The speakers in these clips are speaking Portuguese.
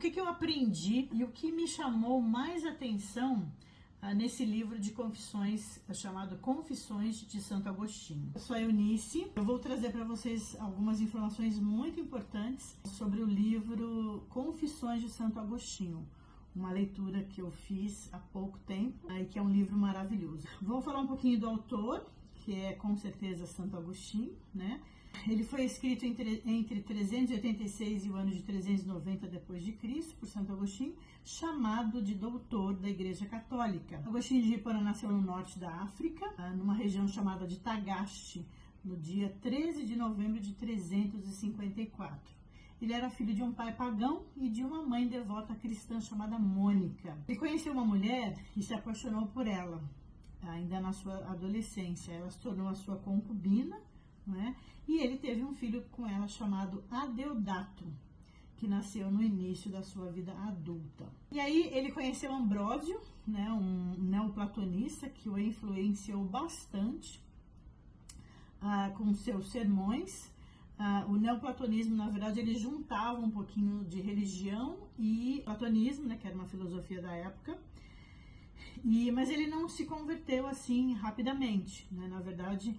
que eu aprendi e o que me chamou mais atenção nesse livro de confissões chamado Confissões de Santo Agostinho. Eu sou a Eunice, eu vou trazer para vocês algumas informações muito importantes sobre o livro Confissões de Santo Agostinho, uma leitura que eu fiz há pouco tempo e que é um livro maravilhoso. Vou falar um pouquinho do autor, que é com certeza Santo Agostinho, né? Ele foi escrito entre 386 e o ano de 390 depois de Cristo por Santo Agostinho, chamado de doutor da Igreja Católica. Agostinho de Hipona nasceu no norte da África, numa região chamada de Tagaste, no dia 13 de novembro de 354. Ele era filho de um pai pagão e de uma mãe devota cristã chamada Mônica. Ele conheceu uma mulher e se apaixonou por ela, ainda na sua adolescência. Ela se tornou a sua concubina, não é? E ele teve um filho com ela chamado Adeodato, que nasceu no início da sua vida adulta. E aí ele conheceu Ambrósio, né, um neoplatonista que o influenciou bastante com seus sermões. O neoplatonismo, na verdade, ele juntava um pouquinho de religião e platonismo, né, que era uma filosofia da época. Mas ele não se converteu assim rapidamente, né? Na verdade,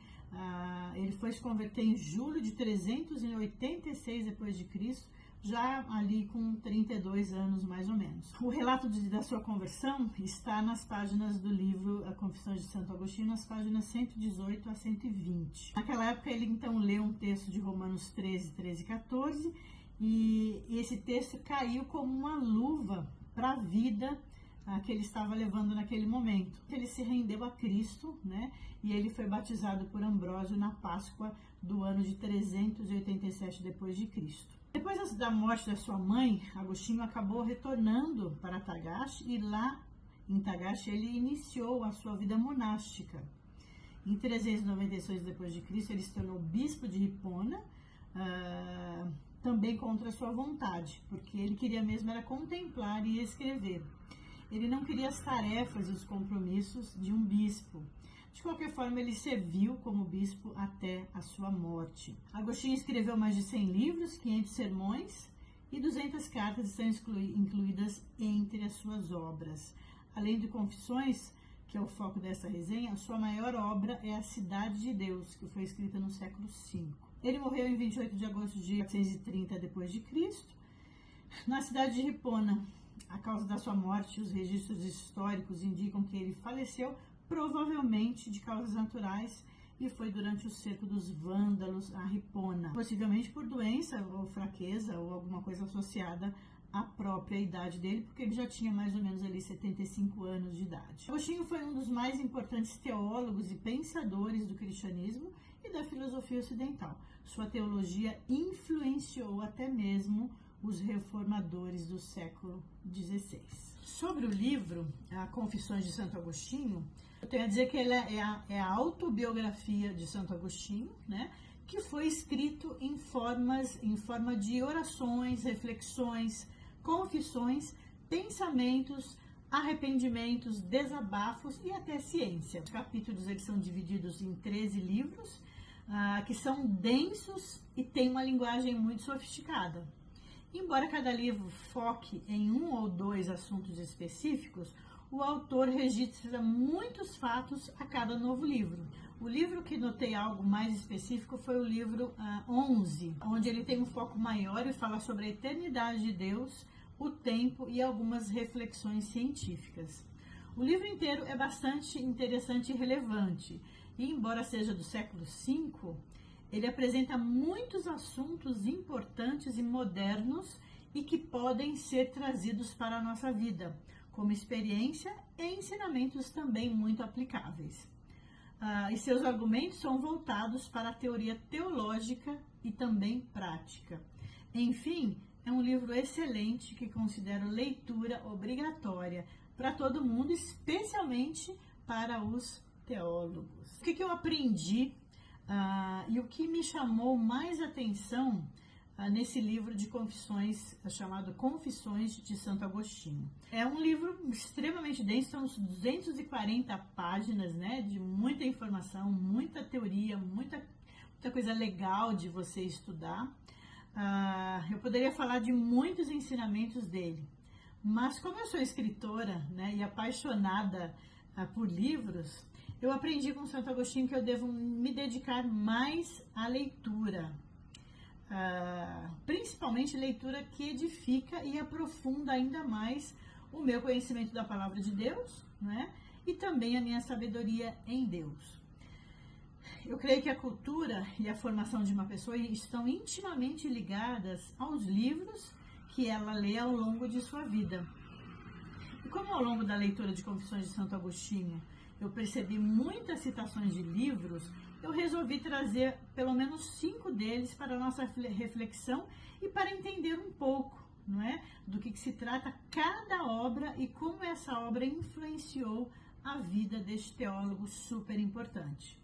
ele foi se converter em julho de 386 depois de Cristo, já ali com 32 anos mais ou menos. O relato da sua conversão está nas páginas do livro A Confissões de Santo Agostinho, nas páginas 118 a 120. Naquela época ele então leu um texto de Romanos 13, 13 e 14, e esse texto caiu como uma luva para a vida que ele estava levando naquele momento. Ele se rendeu a Cristo, né? E ele foi batizado por Ambrósio na Páscoa do ano de 387 depois de Cristo. Depois da morte da sua mãe, Agostinho acabou retornando para Tagaste e lá em Tagaste ele iniciou a sua vida monástica. Em 396 depois de Cristo ele se tornou bispo de Hipona, também contra sua vontade, porque ele queria mesmo era contemplar e escrever. Ele não queria as tarefas e os compromissos de um bispo. De qualquer forma, ele serviu como bispo até a sua morte. Agostinho escreveu mais de 100 livros, 500 sermões e 200 cartas estão incluídas entre as suas obras. Além de Confissões, que é o foco dessa resenha, a sua maior obra é A Cidade de Deus, que foi escrita no século V. Ele morreu em 28 de agosto de 430 depois de Cristo, na cidade de Hipona. A causa da sua morte, os registros históricos indicam que ele faleceu provavelmente de causas naturais e foi durante o cerco dos vândalos a Hipona, possivelmente por doença ou fraqueza ou alguma coisa associada à própria idade dele, porque ele já tinha mais ou menos ali 75 anos de idade. Agostinho foi um dos mais importantes teólogos e pensadores do cristianismo e da filosofia ocidental. Sua teologia influenciou até mesmo os reformadores do século XVI. Sobre o livro, a Confissões de Santo Agostinho, eu tenho a dizer que ela é a autobiografia de Santo Agostinho, né, que foi escrito em forma de orações, reflexões, confissões, pensamentos, arrependimentos, desabafos e até ciência. Os capítulos eles são divididos em 13 livros, que são densos e têm uma linguagem muito sofisticada. Embora cada livro foque em um ou dois assuntos específicos, o autor registra muitos fatos a cada novo livro. O livro que notei algo mais específico foi o livro 11, onde ele tem um foco maior e fala sobre a eternidade de Deus, o tempo e algumas reflexões científicas. O livro inteiro é bastante interessante e relevante, e embora seja do século V, ele apresenta muitos assuntos importantes e modernos e que podem ser trazidos para a nossa vida, como experiência e ensinamentos também muito aplicáveis. E seus argumentos são voltados para a teoria teológica e também prática. Enfim, é um livro excelente que considero leitura obrigatória para todo mundo, especialmente para os teólogos. O que eu aprendi e o que me chamou mais atenção nesse livro de confissões, chamado Confissões de Santo Agostinho. É um livro extremamente denso, são 240 páginas, né, de muita informação, muita teoria, muita coisa legal de você estudar. Eu poderia falar de muitos ensinamentos dele, mas como eu sou escritora, né, e apaixonada por livros, eu aprendi com Santo Agostinho que eu devo me dedicar mais à leitura, principalmente leitura que edifica e aprofunda ainda mais o meu conhecimento da palavra de Deus, né, e também a minha sabedoria em Deus. Eu creio que a cultura e a formação de uma pessoa estão intimamente ligadas aos livros que ela lê ao longo de sua vida. E como ao longo da leitura de Confissões de Santo Agostinho eu percebi muitas citações de livros, eu resolvi trazer pelo menos 5 deles para a nossa reflexão e para entender um pouco, não é, do que se trata cada obra e como essa obra influenciou a vida deste teólogo super importante.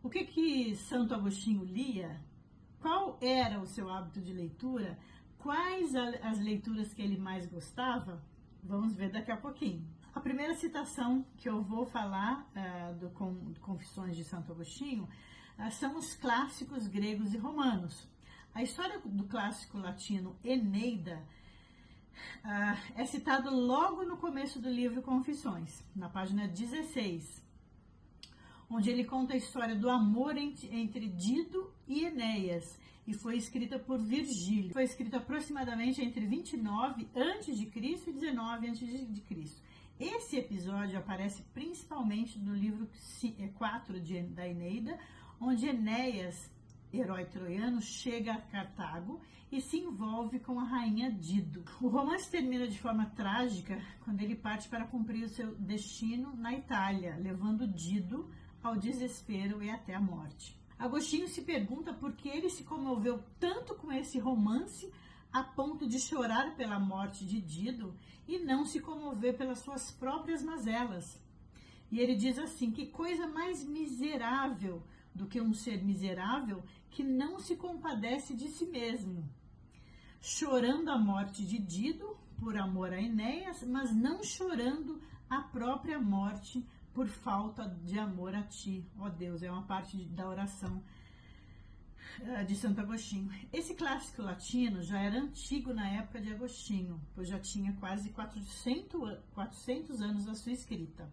O que Santo Agostinho lia? Qual era o seu hábito de leitura? Quais as leituras que ele mais gostava? Vamos ver daqui a pouquinho. A primeira citação que eu vou falar do Confissões de Santo Agostinho são os clássicos gregos e romanos. A história do clássico latino Eneida é citado logo no começo do livro Confissões, na página 16. Onde ele conta a história do amor entre Dido e Enéas, e foi escrita por Virgílio. Foi escrita aproximadamente entre 29 a.C. e 19 a.C. Esse episódio aparece principalmente no livro 4 da Eneida, onde Enéas, herói troiano, chega a Cartago e se envolve com a rainha Dido. O romance termina de forma trágica quando ele parte para cumprir o seu destino na Itália, levando Dido ao desespero e até a morte. Agostinho se pergunta por que ele se comoveu tanto com esse romance a ponto de chorar pela morte de Dido e não se comover pelas suas próprias mazelas. E ele diz assim: que coisa mais miserável do que um ser miserável que não se compadece de si mesmo. Chorando a morte de Dido por amor a Enéas, mas não chorando a própria morte por falta de amor a ti, ó Deus. É uma parte da oração de Santo Agostinho. Esse clássico latino já era antigo na época de Agostinho, pois já tinha quase 400 anos da sua escrita.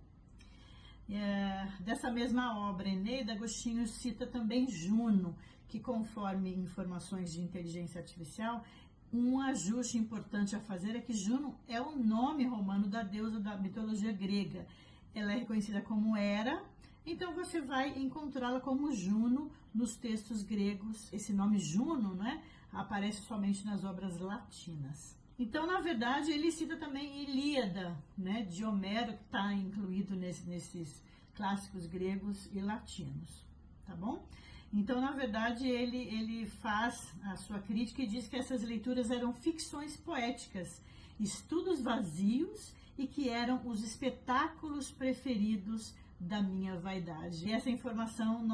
Dessa mesma obra, Eneida, Agostinho cita também Juno, que, conforme informações de inteligência artificial, um ajuste importante a fazer é que Juno é o nome romano da deusa da mitologia grega. Ela é reconhecida como Hera, então você vai encontrá-la como Juno nos textos gregos. Esse nome Juno, né, aparece somente nas obras latinas. Então, na verdade, ele cita também Ilíada, né, de Homero, que está incluído nesses clássicos gregos e latinos, tá bom? Então, na verdade, ele faz a sua crítica e diz que essas leituras eram ficções poéticas, estudos vazios e que eram os espetáculos preferidos da minha vaidade. E essa informação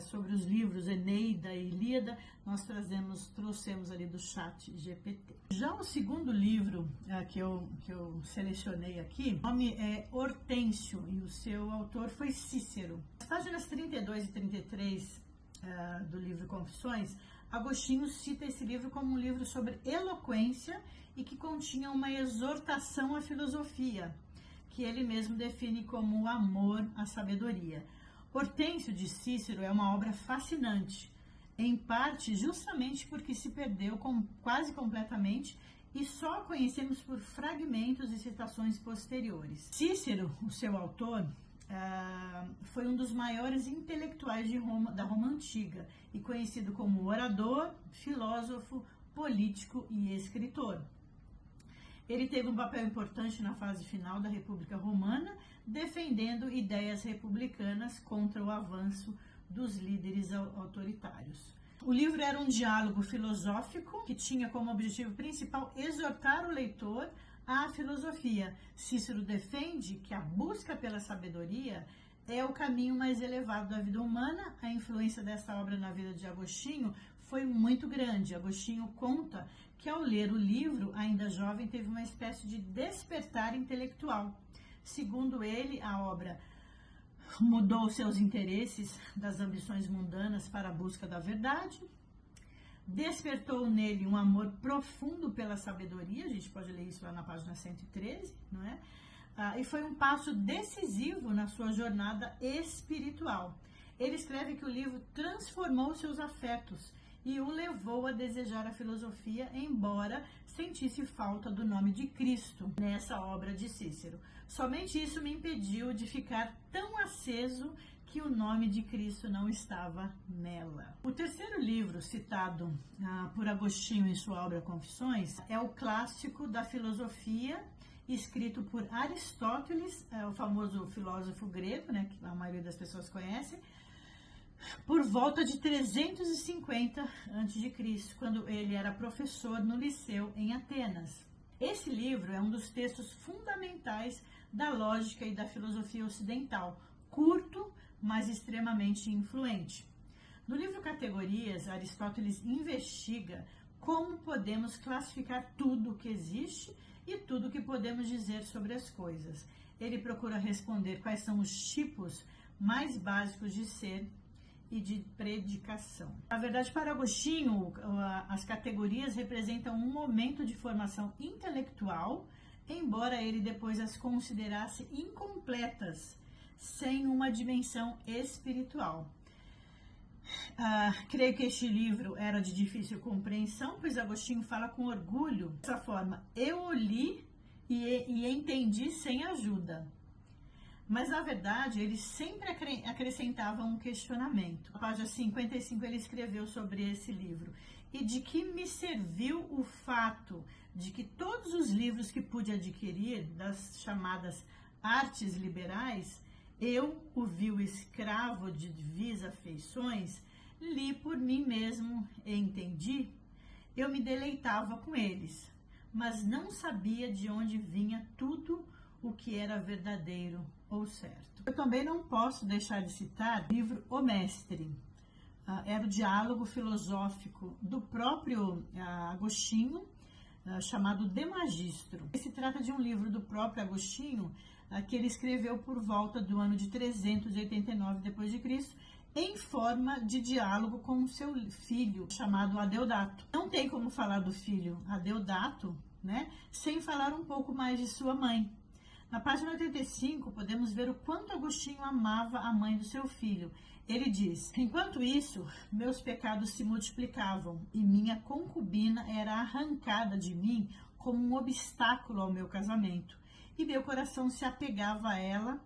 sobre os livros Eneida e Ilíada, nós trouxemos ali do chat GPT. Já o segundo livro que eu selecionei aqui, o nome é Hortêncio e o seu autor foi Cícero. Nas páginas 32 e 33 do livro Confissões, Agostinho cita esse livro como um livro sobre eloquência e que continha uma exortação à filosofia, que ele mesmo define como o amor à sabedoria. Hortêncio de Cícero é uma obra fascinante, em parte justamente porque se perdeu quase completamente e só a conhecemos por fragmentos e citações posteriores. Cícero, o seu autor, foi um dos maiores intelectuais da Roma Antiga e conhecido como orador, filósofo, político e escritor. Ele teve um papel importante na fase final da República Romana, defendendo ideias republicanas contra o avanço dos líderes autoritários. O livro era um diálogo filosófico que tinha como objetivo principal exortar o leitor à filosofia. Cícero defende que a busca pela sabedoria é o caminho mais elevado da vida humana. A influência dessa obra na vida de Agostinho foi muito grande. Agostinho conta que ao ler o livro, ainda jovem, teve uma espécie de despertar intelectual. Segundo ele, a obra mudou seus interesses das ambições mundanas para a busca da verdade, despertou nele um amor profundo pela sabedoria, a gente pode ler isso lá na página 113, não é? E foi um passo decisivo na sua jornada espiritual. Ele escreve que o livro transformou seus afetos e o levou a desejar a filosofia, embora sentisse falta do nome de Cristo nessa obra de Cícero. Somente isso me impediu de ficar tão aceso que o nome de Cristo não estava nela. O terceiro livro citado por Agostinho em sua obra Confissões é o clássico da filosofia, escrito por Aristóteles, o famoso filósofo grego, né, que a maioria das pessoas conhece, por volta de 350 a.C., quando ele era professor no Liceu em Atenas. Esse livro é um dos textos fundamentais da lógica e da filosofia ocidental, curto, mas extremamente influente. No livro Categorias, Aristóteles investiga como podemos classificar tudo o que existe e tudo o que podemos dizer sobre as coisas. Ele procura responder quais são os tipos mais básicos de ser e de predicação. Na verdade, para Agostinho, as categorias representam um momento de formação intelectual, embora ele depois as considerasse incompletas, sem uma dimensão espiritual. Creio que este livro era de difícil compreensão, pois Agostinho fala com orgulho dessa forma: eu o li e entendi sem ajuda. Mas, na verdade, ele sempre acrescentava um questionamento. Na página 55 ele escreveu sobre esse livro: e de que me serviu o fato de que todos os livros que pude adquirir, das chamadas artes liberais, eu, o vil escravo de vis afeições, li por mim mesmo e entendi? Eu me deleitava com eles, mas não sabia de onde vinha tudo o que era verdadeiro ou certo. Eu também não posso deixar de citar o livro O Mestre. Era o diálogo filosófico do próprio Agostinho, chamado De Magistro. Se trata de um livro do próprio Agostinho, que ele escreveu por volta do ano de 389 d.C., em forma de diálogo com o seu filho, chamado Adeodato. Não tem como falar do filho Adeodato, né, sem falar um pouco mais de sua mãe. Na página 85, podemos ver o quanto Agostinho amava a mãe do seu filho. Ele diz: enquanto isso, meus pecados se multiplicavam e minha concubina era arrancada de mim como um obstáculo ao meu casamento. E meu coração se apegava a ela,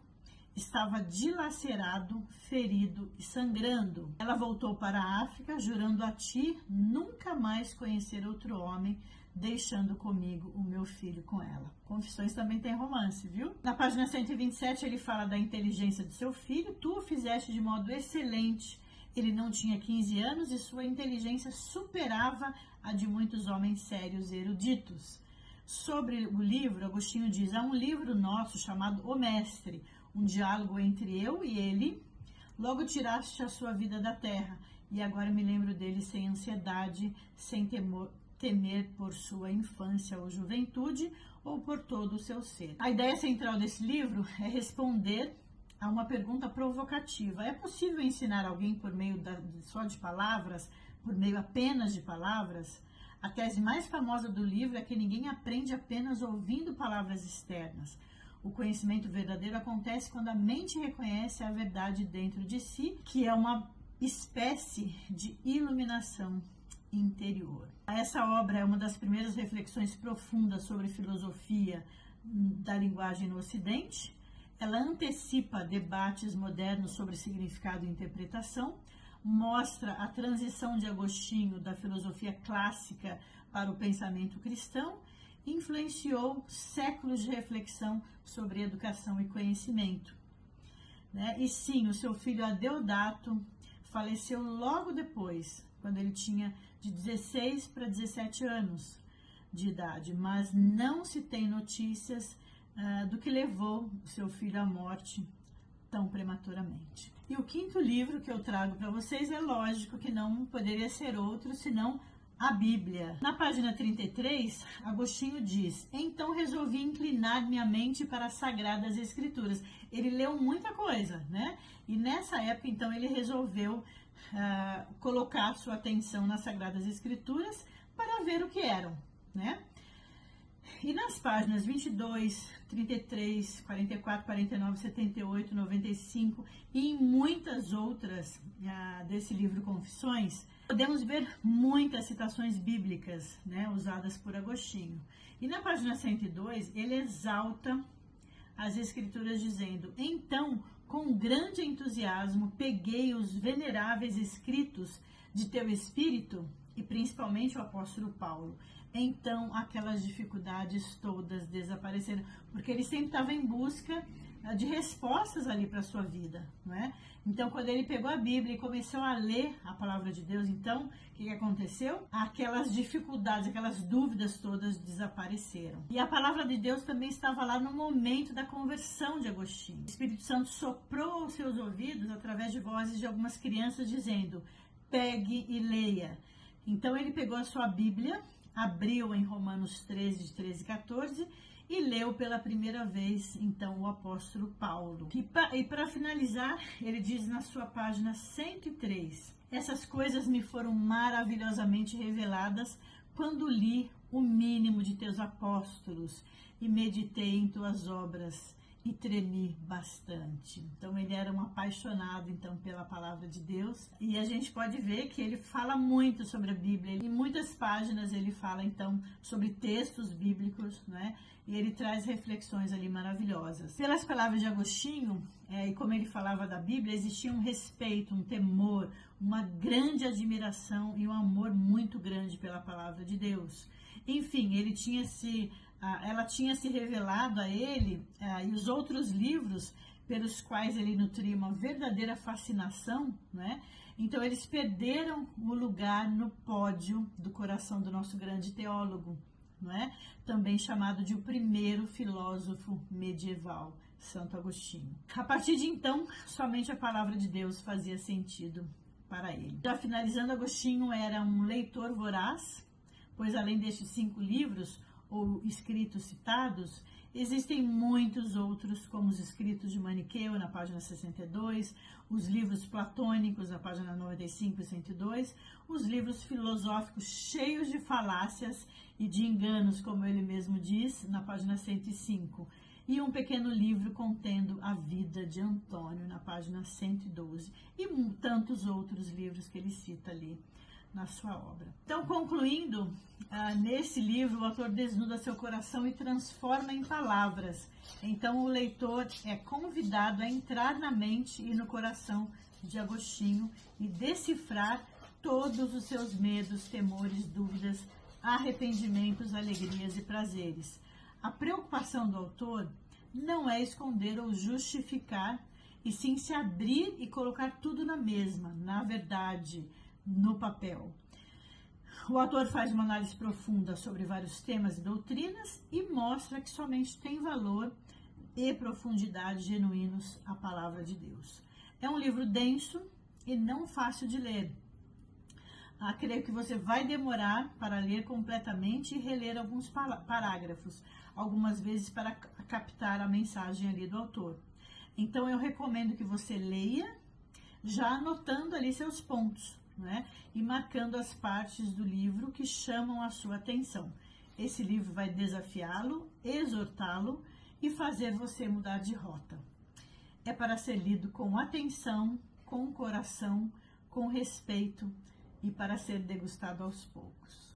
estava dilacerado, ferido e sangrando. Ela voltou para a África, jurando a ti nunca mais conhecer outro homem, deixando comigo o meu filho com ela. Confissões também tem romance, viu? Na página 127 ele fala da inteligência de seu filho. Tu o fizeste de modo excelente. Ele não tinha 15 anos e sua inteligência superava a de muitos homens sérios e eruditos. Sobre o livro, Agostinho diz: há um livro nosso chamado O Mestre, um diálogo entre eu e ele. Logo tiraste a sua vida da terra, e agora me lembro dele sem ansiedade, sem temer por sua infância ou juventude, ou por todo o seu ser. A ideia central desse livro é responder a uma pergunta provocativa: é possível ensinar alguém por meio só de palavras, por meio apenas de palavras? A tese mais famosa do livro é que ninguém aprende apenas ouvindo palavras externas. O conhecimento verdadeiro acontece quando a mente reconhece a verdade dentro de si, que é uma espécie de iluminação interior. Essa obra é uma das primeiras reflexões profundas sobre filosofia da linguagem no Ocidente. Ela antecipa debates modernos sobre significado e interpretação, mostra a transição de Agostinho da filosofia clássica para o pensamento cristão, influenciou séculos de reflexão sobre educação e conhecimento. E sim, o seu filho Adeodato faleceu logo depois, quando ele tinha de 16 para 17 anos de idade, mas não se tem notícias do que levou o seu filho à morte tão prematuramente. E o quinto livro que eu trago para vocês é lógico que não poderia ser outro senão a Bíblia. Na página 33, Agostinho diz: então resolvi inclinar minha mente para as Sagradas Escrituras. Ele leu muita coisa, né? E nessa época, então, ele resolveu colocar sua atenção nas Sagradas Escrituras para ver o que eram, né? E nas páginas 22, 33, 44, 49, 78, 95 e em muitas outras desse livro Confissões, podemos ver muitas citações bíblicas, né, usadas por Agostinho. E na página 102, ele exalta as Escrituras dizendo: então, com grande entusiasmo, peguei os veneráveis escritos de teu espírito, e principalmente o apóstolo Paulo. Então, aquelas dificuldades todas desapareceram, porque ele sempre estava em busca de respostas ali para a sua vida, não é? Então, quando ele pegou a Bíblia e começou a ler a palavra de Deus, então, o que aconteceu? Aquelas dificuldades, aquelas dúvidas todas desapareceram. E a palavra de Deus também estava lá no momento da conversão de Agostinho. O Espírito Santo soprou aos seus ouvidos através de vozes de algumas crianças dizendo: pegue e leia. Então, ele pegou a sua Bíblia, abriu em Romanos 13, de 13 e 14, e leu pela primeira vez, então, o apóstolo Paulo. E para finalizar, ele diz na sua página 103, essas coisas me foram maravilhosamente reveladas quando li o mínimo de teus apóstolos e meditei em tuas obras e tremi bastante. Então, ele era um apaixonado, então, pela palavra de Deus. E a gente pode ver que ele fala muito sobre a Bíblia. Em muitas páginas ele fala, então, sobre textos bíblicos, né? E ele traz reflexões ali maravilhosas. Pelas palavras de Agostinho, e como ele falava da Bíblia, existia um respeito, um temor, uma grande admiração e um amor muito grande pela palavra de Deus. Enfim, ela tinha se revelado a ele e os outros livros pelos quais ele nutria uma verdadeira fascinação, né? Então eles perderam o lugar no pódio do coração do nosso grande teólogo, não é? Também chamado de o primeiro filósofo medieval, Santo Agostinho. A partir de então, somente a palavra de Deus fazia sentido para ele. Já finalizando, Agostinho era um leitor voraz, pois além destes 5 livros ou escritos citados, existem muitos outros, como os escritos de Maniqueu, na página 62, os livros platônicos, na página 95 e 102, os livros filosóficos cheios de falácias e de enganos, como ele mesmo diz, na página 105, e um pequeno livro contendo a vida de Antônio, na página 112, e tantos outros livros que ele cita ali na sua obra. Então, concluindo, nesse livro, o autor desnuda seu coração e transforma em palavras. Então, o leitor é convidado a entrar na mente e no coração de Agostinho e decifrar todos os seus medos, temores, dúvidas, arrependimentos, alegrias e prazeres. A preocupação do autor não é esconder ou justificar, e sim se abrir e colocar tudo na mesma, na verdade, no papel. O autor faz uma análise profunda sobre vários temas e doutrinas e mostra que somente tem valor e profundidade genuínos a palavra de Deus. É um livro denso e não fácil de ler. Creio que você vai demorar para ler completamente e reler alguns parágrafos, algumas vezes para captar a mensagem ali do autor. Então, eu recomendo que você leia, já anotando ali seus pontos, né? E marcando as partes do livro que chamam a sua atenção. Esse livro vai desafiá-lo, exortá-lo e fazer você mudar de rota. É para ser lido com atenção, com coração, com respeito e para ser degustado aos poucos.